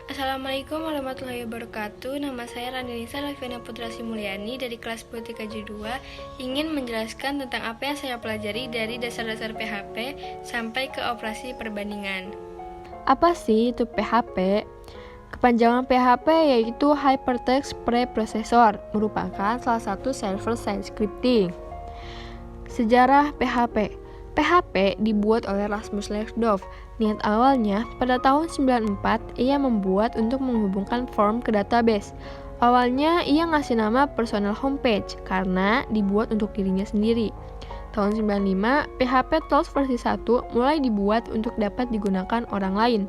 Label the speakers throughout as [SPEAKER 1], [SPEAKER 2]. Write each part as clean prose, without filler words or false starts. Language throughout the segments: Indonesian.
[SPEAKER 1] Assalamualaikum warahmatullahi wabarakatuh. Nama saya Randinisa Laviana Putra Simulyani dari kelas 10 TKJ 2 ingin menjelaskan tentang apa yang saya pelajari dari dasar-dasar PHP sampai ke operasi perbandingan.
[SPEAKER 2] Apa sih itu PHP? Kepanjangan PHP yaitu Hypertext Preprocessor, merupakan salah satu server-side scripting. Sejarah PHP. PHP dibuat oleh Rasmus Lexdorf. Niat awalnya, pada tahun 94, ia membuat untuk menghubungkan form ke database. Awalnya, ia ngasih nama personal homepage karena dibuat untuk dirinya sendiri. Tahun 95, PHP Tools versi 1 mulai dibuat untuk dapat digunakan orang lain.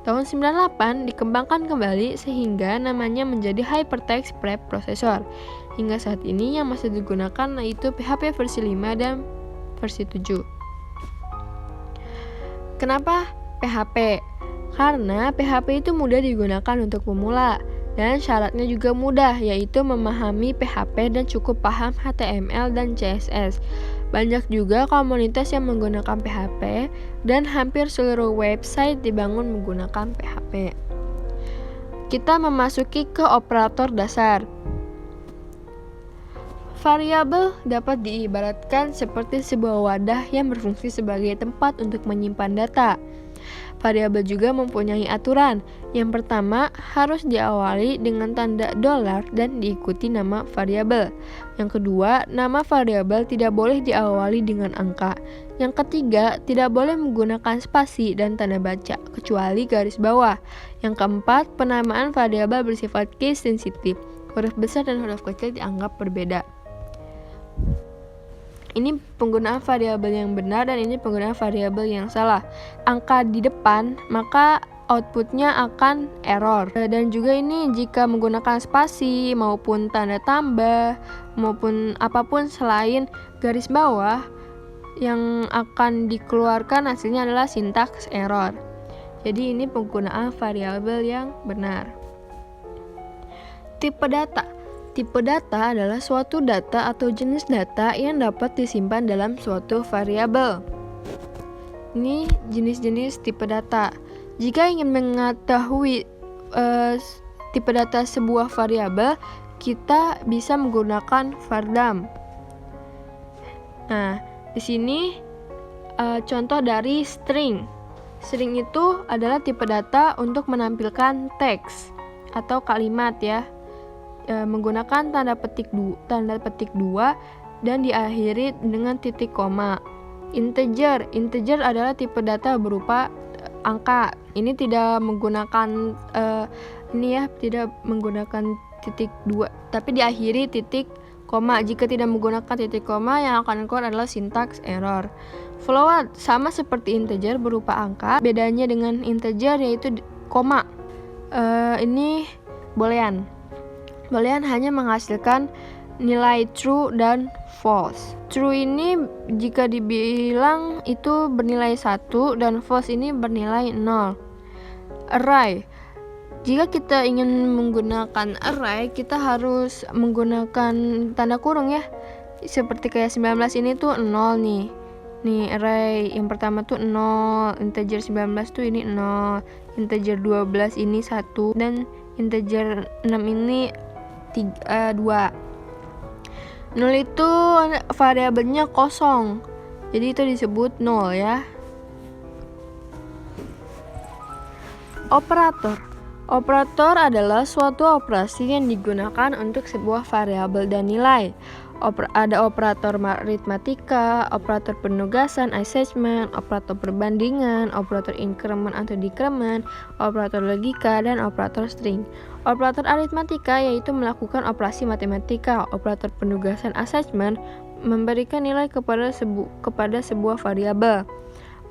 [SPEAKER 2] Tahun 98, dikembangkan kembali sehingga namanya menjadi Hypertext Preprocessor. Hingga saat ini yang masih digunakan yaitu PHP versi 5 dan versi 7. Kenapa PHP? Karena PHP itu mudah digunakan untuk pemula dan syaratnya juga mudah, yaitu memahami PHP dan cukup paham HTML dan CSS. Banyak juga komunitas yang menggunakan PHP dan hampir seluruh website dibangun menggunakan PHP. Kita memasuki ke operator dasar. Variabel dapat diibaratkan seperti sebuah wadah yang berfungsi sebagai tempat untuk menyimpan data. Variabel juga mempunyai aturan. Yang pertama, harus diawali dengan tanda $, dan diikuti nama variabel. Yang kedua, nama variabel tidak boleh diawali dengan angka. Yang ketiga, tidak boleh menggunakan spasi dan tanda baca, kecuali garis bawah. Yang keempat, penamaan variabel bersifat case sensitif. Huruf besar dan huruf kecil dianggap berbeda. Ini penggunaan variabel yang benar dan ini penggunaan variabel yang salah. Angka di depan, maka outputnya akan error. Dan juga ini jika menggunakan spasi maupun tanda tambah maupun apapun selain garis bawah, yang akan dikeluarkan hasilnya adalah syntax error. Jadi ini penggunaan variabel yang benar. Tipe data. Tipe data adalah suatu data atau jenis data yang dapat disimpan dalam suatu variabel. Ini jenis-jenis tipe data. Jika ingin mengetahui tipe data sebuah variabel, kita bisa menggunakan vardam. Nah, di sini contoh dari string. String itu adalah tipe data untuk menampilkan teks atau kalimat ya. Menggunakan tanda petik 2 dan diakhiri dengan titik koma. Integer adalah tipe data berupa angka. Ini tidak menggunakan tidak menggunakan titik 2, tapi diakhiri titik koma. Jika tidak menggunakan titik koma, yang akan keluar adalah syntax error. Float sama seperti integer berupa angka, bedanya dengan integer yaitu koma. Ini boolean. Boolean hanya menghasilkan nilai true dan false. True ini jika dibilang itu bernilai 1 dan false ini bernilai 0. Array. Jika kita ingin menggunakan array, kita harus menggunakan tanda kurung ya. Seperti kayak 19 ini tuh 0 nih. Nih array yang pertama tuh 0, integer 19 tuh ini 0, integer 12 ini 1, dan integer 6 ini 2. 0 itu variabelnya kosong, jadi itu disebut 0 ya. Operator adalah suatu operasi yang digunakan untuk sebuah variabel dan nilai. Ada operator aritmatika, operator penugasan assessment, operator perbandingan, operator increment atau decrement, operator logika, dan operator string. Operator aritmatika yaitu melakukan operasi matematika. Operator penugasan assessment memberikan nilai kepada sebuah variabel.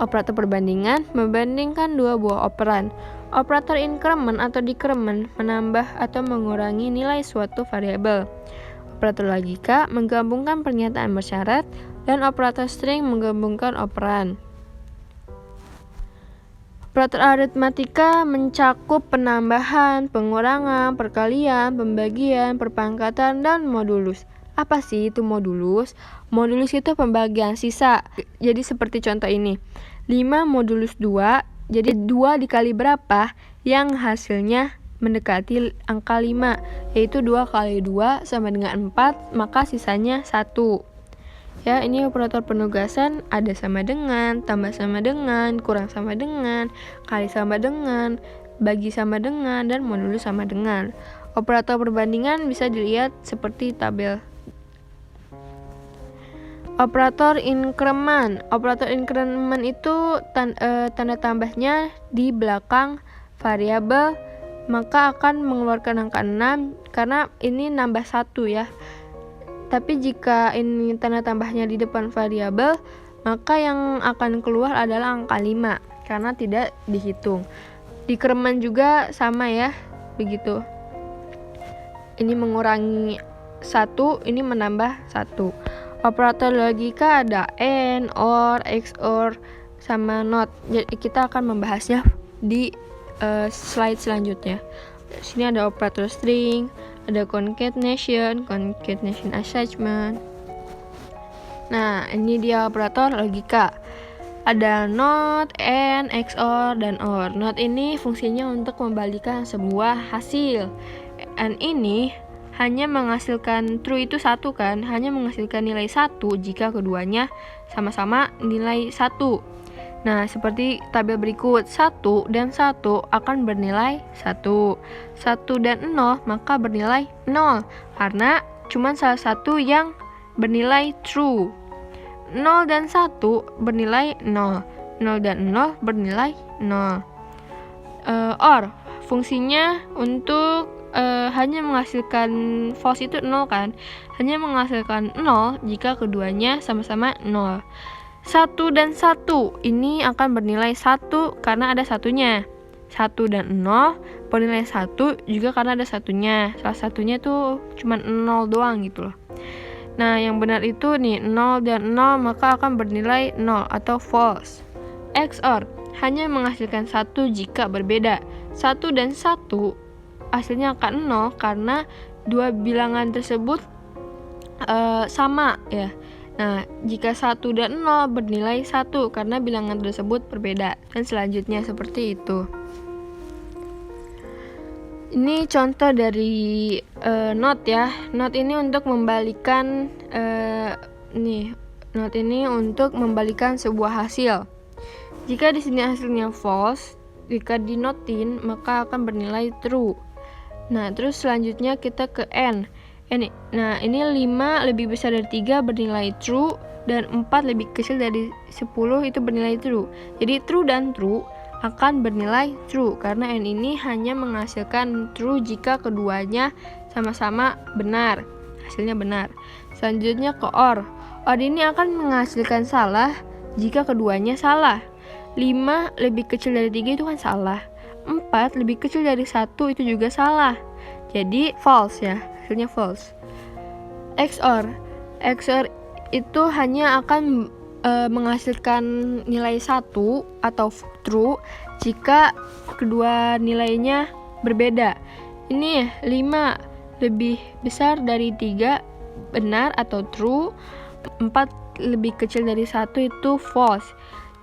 [SPEAKER 2] Operator perbandingan membandingkan dua buah operan. Operator increment atau decrement menambah atau mengurangi nilai suatu variabel. Operator logika menggabungkan pernyataan bersyarat, dan operator string menggabungkan operan. Operator aritmatika mencakup penambahan, pengurangan, perkalian, pembagian, perpangkatan, dan modulus. Apa sih itu modulus? Modulus itu pembagian sisa. Jadi seperti contoh ini. 5 modulus 2, jadi 2 dikali berapa? yang hasilnya mendekati angka 5, yaitu 2 kali 2 sama dengan 4, maka sisanya 1. Ya, ini operator penugasan ada sama dengan, tambah sama dengan, kurang sama dengan, kali sama dengan, bagi sama dengan, dan modulus sama dengan. Operator perbandingan bisa dilihat seperti tabel. Operator inkremen. Operator inkremen itu tanda tambahnya di belakang variabel, maka akan mengeluarkan angka 6 karena ini nambah 1 ya. Tapi jika ini tanda tambahnya di depan variabel, maka yang akan keluar adalah angka 5 karena tidak dihitung. Di kremen juga sama ya, begitu. Ini mengurangi 1, ini menambah 1. Operator logika ada AND, OR, XOR, sama NOT. Jadi kita akan membahasnya di slide selanjutnya. Di sini ada operator string, ada concatenation assignment. Nah, ini dia operator logika. Ada NOT, AND, XOR, dan OR. NOT ini fungsinya untuk membalikan sebuah hasil. AND ini hanya menghasilkan true itu 1 kan, hanya menghasilkan nilai 1 jika keduanya sama-sama nilai 1. Nah, seperti tabel berikut, 1 dan 1 akan bernilai 1. 1 dan 0 maka bernilai 0, karena cuma salah satu yang bernilai true. 0 dan 1 bernilai 0. 0 dan 0 bernilai 0. OR, fungsinya untuk hanya menghasilkan false itu 0 kan, hanya menghasilkan 0 jika keduanya sama-sama 0. 1 dan 1 ini akan bernilai 1 karena ada satunya. 1 dan 0 bernilai 1 juga karena ada satunya. Salah satunya tuh cuma 0 doang gitu loh. Nah, yang benar itu nih 0 dan 0 maka akan bernilai 0 atau false. XOR hanya menghasilkan 1 jika berbeda. 1 dan 1 hasilnya akan 0 karena dua bilangan tersebut sama ya. Nah, jika 1 dan 0 bernilai 1 karena bilangan tersebut berbeda, dan selanjutnya seperti itu. Ini contoh dari NOT ya. NOT ini untuk membalikan NOT ini untuk membalikan sebuah hasil. Jika di sini hasilnya false, jika dinotin maka akan bernilai true. Nah, terus selanjutnya kita ke N. Nah, ini 5 lebih besar dari 3 bernilai true, dan 4 lebih kecil dari 10 itu bernilai true. Jadi true dan true akan bernilai true karena N ini hanya menghasilkan true jika keduanya sama-sama benar, hasilnya benar. Selanjutnya ke OR. OR ini akan menghasilkan salah jika keduanya salah. 5 lebih kecil dari 3 itu kan salah. 4 lebih kecil dari 1 itu juga salah. Jadi false ya, hasilnya false. XOR itu hanya akan menghasilkan nilai 1 atau true jika kedua nilainya berbeda. Ini 5 lebih besar dari 3 benar atau true, 4 lebih kecil dari 1 itu false.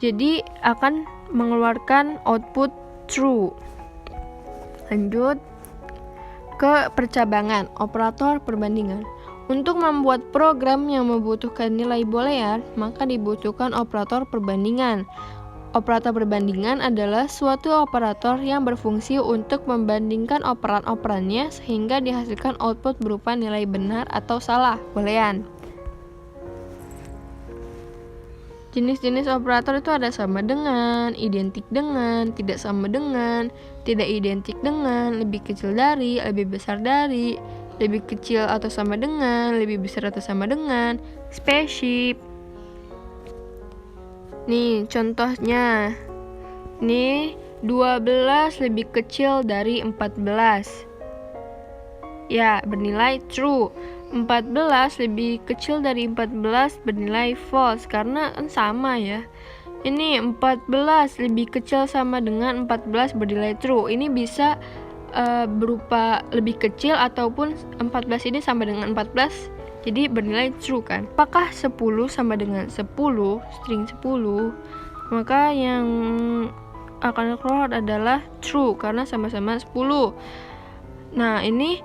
[SPEAKER 2] Jadi akan mengeluarkan output true. Lanjut ke percabangan, operator perbandingan. Untuk membuat program yang membutuhkan nilai boolean, maka dibutuhkan operator perbandingan. Operator perbandingan adalah suatu operator yang berfungsi untuk membandingkan operan-operannya sehingga dihasilkan output berupa nilai benar atau salah boolean. Jenis-jenis operator itu ada sama dengan, identik dengan, tidak sama dengan, tidak identik dengan, lebih kecil dari, lebih besar dari, lebih kecil atau sama dengan, lebih besar atau sama dengan, spaceship. Nih contohnya, nih 12 lebih kecil dari 14. Ya, bernilai true. 14 lebih kecil dari 14 bernilai false karena kan sama ya. Ini 14 lebih kecil sama dengan 14 bernilai true. Ini bisa berupa lebih kecil ataupun 14 ini sama dengan 14 jadi bernilai true kan. Apakah 10 sama dengan 10, string 10? Maka yang akan keluar adalah true karena sama-sama 10. Nah, ini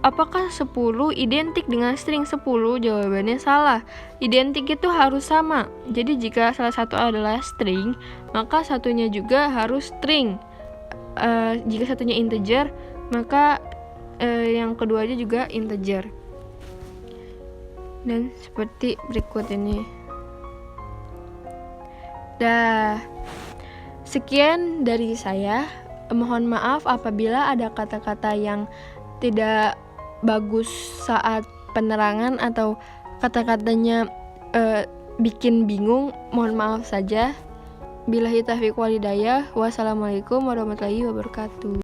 [SPEAKER 2] apakah 10 identik dengan string 10? Jawabannya salah. Identik itu harus sama. Jadi jika salah satu adalah string, maka satunya juga harus string. Jika satunya integer, maka yang keduanya juga integer. Dan seperti berikut ini. Sekian dari saya. Mohon maaf apabila ada kata-kata yang tidak bagus saat penerangan atau kata-katanya bikin bingung. Mohon maaf saja. Billahi taufiq wal hidayah. Wassalamualaikum warahmatullahi wabarakatuh.